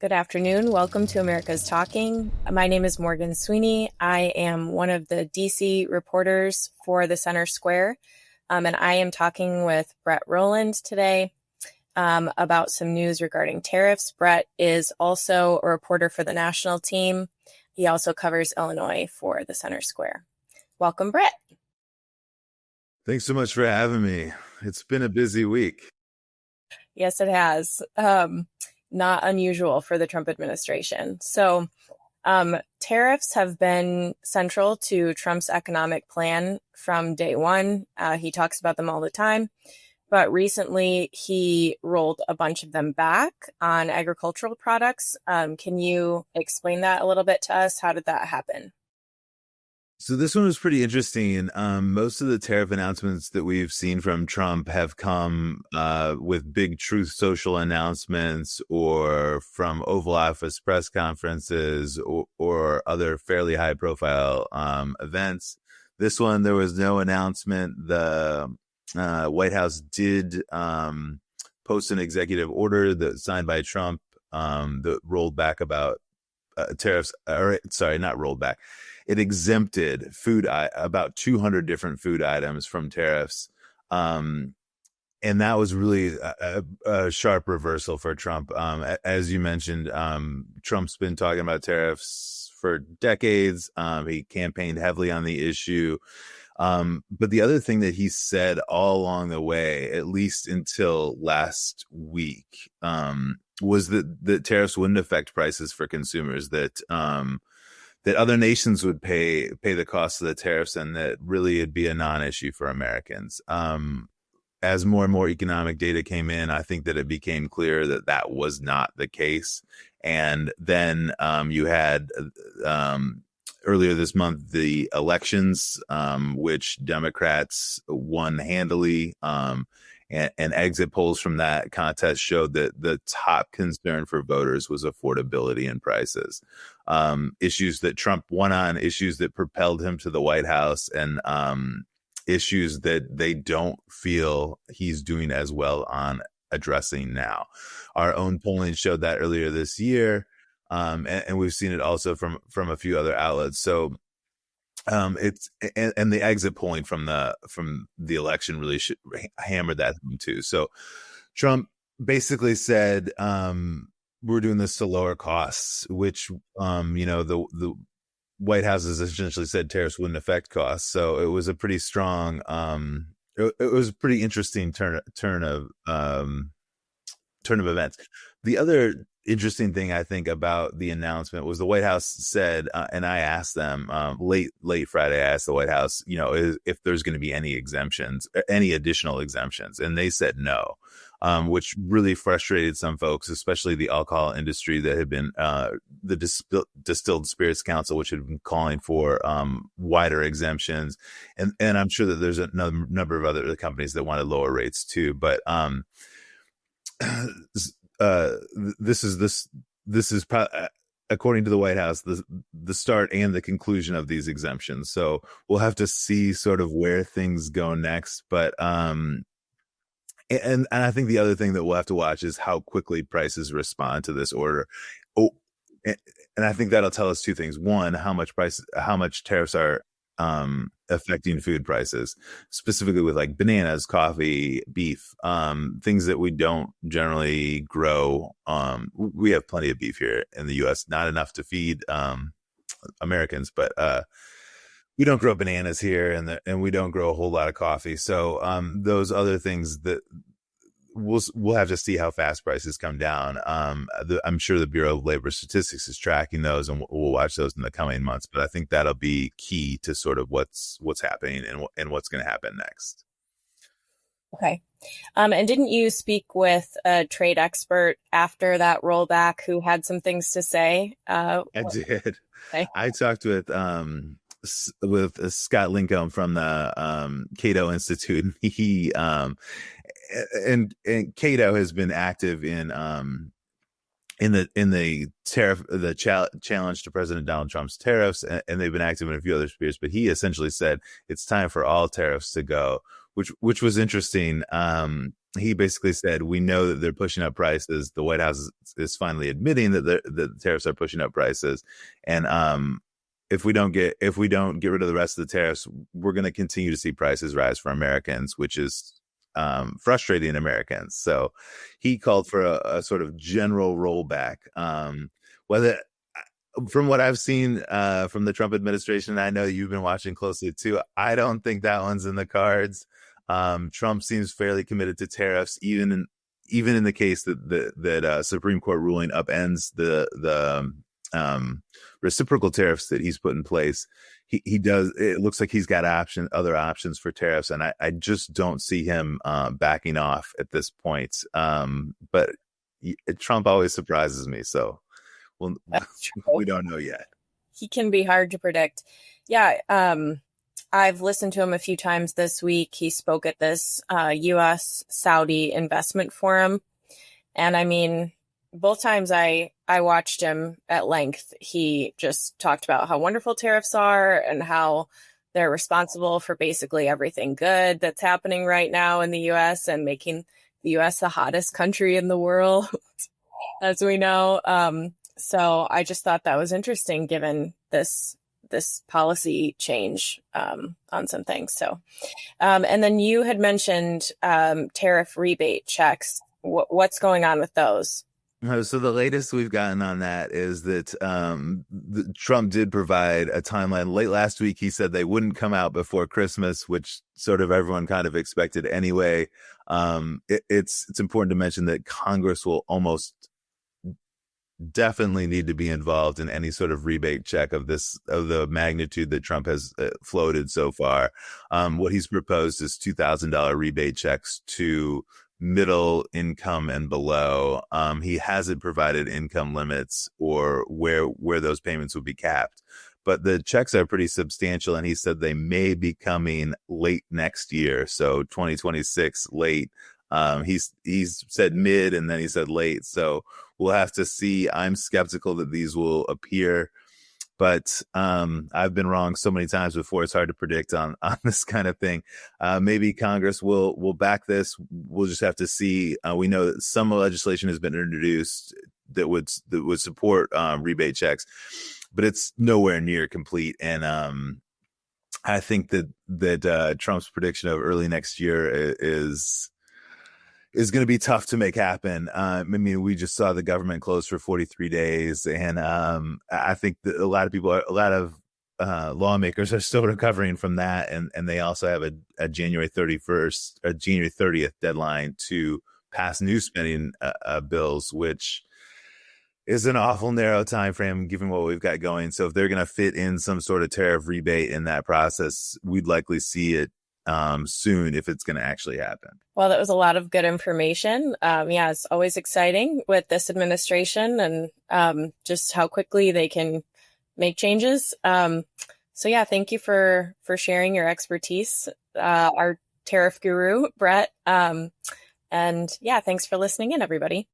Good afternoon. Welcome to America's Talking. My name is Morgan Sweeney. I am one of the DC reporters for the Center Square, and I am talking with Brett Rowland today about some news regarding tariffs. Brett is also a reporter for the national team. He also covers Illinois for the Center Square. Welcome, Brett. Thanks so much for having me. It's been a busy week. Yes, it has. Not unusual for the Trump administration. So tariffs have been central to Trump's economic plan from day one. He talks about them all the time. But recently, he rolled a bunch of them back on agricultural products. Can you explain that a little bit to us? How did that happen? So this one was pretty interesting. Most of the tariff announcements that we've seen from Trump have come with big Truth Social announcements or from Oval Office press conferences or other fairly high profile events. This one, there was no announcement. The White House did post an executive order that signed by Trump that rolled back about tariffs, or sorry, not rolled back. It exempted about 200 different food items from tariffs. And that was really a sharp reversal for Trump. As you mentioned, Trump's been talking about tariffs for decades. He campaigned heavily on the issue. But the other thing that he said all along the way, at least until last week, was that tariffs wouldn't affect prices for consumers, that other nations would pay the cost of the tariffs, and that really it'd be a non-issue for Americans. As more and more economic data came in, I think that it became clear that that was not the case. And then you had earlier this month the elections, which Democrats won handily. And exit polls from that contest showed that the top concern for voters was affordability and prices. Issues that Trump won on, issues that propelled him to the White House, and issues that they don't feel he's doing as well on addressing now. Our own polling showed that earlier this year, and we've seen it also from a few other outlets. So it's and the exit polling from the election really hammered that home too. So Trump basically said, we're doing this to lower costs, which the White House has essentially said tariffs wouldn't affect costs. So it was a pretty strong it was a pretty interesting turn of events. The other interesting thing I think about the announcement was the White House said, and I asked them late Friday, I asked the White House, if there's going to be any exemptions, any additional exemptions, and they said no, which really frustrated some folks, especially the alcohol industry that had been the Distilled Spirits Council, which had been calling for wider exemptions, and I'm sure that there's a number of other companies that wanted lower rates too, but this is according to the White House, the start and the conclusion of these exemptions. So we'll have to see sort of where things go next. But and I think the other thing that we'll have to watch is how quickly prices respond to this order. Oh, and I think that'll tell us two things. One, how much tariffs are affecting food prices, specifically with like bananas, coffee, beef, things that we don't generally grow. We have plenty of beef here in the U.S., not enough to feed Americans, but we don't grow bananas here, and we don't grow a whole lot of coffee. So those other things that we'll have to see how fast prices come down. I'm sure the Bureau of Labor Statistics is tracking those, and we'll watch those in the coming months. But I think that'll be key to sort of what's happening and what's going to happen next. Okay. And didn't you speak with a trade expert after that rollback who had some things to say? I did. Okay. I talked with Scott Lincomb from the Cato Institute. He and Cato has been active in the challenge to President Donald Trump's tariffs, and they've been active in a few other spheres. But he essentially said it's time for all tariffs to go. which was interesting. He basically said, "We know that they're pushing up prices. The White House is finally admitting that the tariffs are pushing up prices, and if we don't get rid of the rest of the tariffs, we're going to continue to see prices rise for Americans, which is frustrating Americans." So he called for a sort of general rollback. Whether From what I've seen from the Trump administration, I know you've been watching closely too, I don't think that one's in the cards. Trump seems fairly committed to tariffs, even in the case that Supreme Court ruling upends the reciprocal tariffs that he's put in place. He does. It looks like he's got other options for tariffs, and I just don't see him backing off at this point. But Trump always surprises me, so we don't know yet. He can be hard to predict. Yeah, I've listened to him a few times this week. He spoke at this U.S. Saudi investment forum. And I mean, both times I watched him at length, he just talked about how wonderful tariffs are and how they're responsible for basically everything good that's happening right now in the U.S. and making the U.S. the hottest country in the world, as we know. So I just thought that was interesting given this policy change on some things. So, and then you had mentioned tariff rebate checks. What's going on with those? So the latest we've gotten on that is that Trump did provide a timeline. Late last week, he said they wouldn't come out before Christmas, which sort of everyone kind of expected anyway. It's important to mention that Congress will almost definitely need to be involved in any sort of rebate check of the magnitude that Trump has floated so far. What he's proposed is $2,000 rebate checks to middle income and below. He hasn't provided income limits or where those payments would be capped, but the checks are pretty substantial, and he said they may be coming late next year, so 2026 late. He's said mid, and then he said late, so we'll have to see. I'm skeptical that these will appear, but I've been wrong so many times before. It's hard to predict on this kind of thing. Maybe Congress will back this. We'll just have to see. We know that some legislation has been introduced that would support rebate checks, but it's nowhere near complete. And I think that Trump's prediction of early next year is going to be tough to make happen. I mean, we just saw the government close for 43 days. And I think that a lot of lawmakers are still recovering from that. And they also have a January 31st or January 30th deadline to pass new spending bills, which is an awful narrow time frame given what we've got going. So if they're going to fit in some sort of tariff rebate in that process, we'd likely see it soon if it's going to actually happen. Well, that was a lot of good information. Yeah, it's always exciting with this administration and just how quickly they can make changes. So yeah, thank you for sharing your expertise, our tariff guru, Brett. And yeah, thanks for listening in, everybody.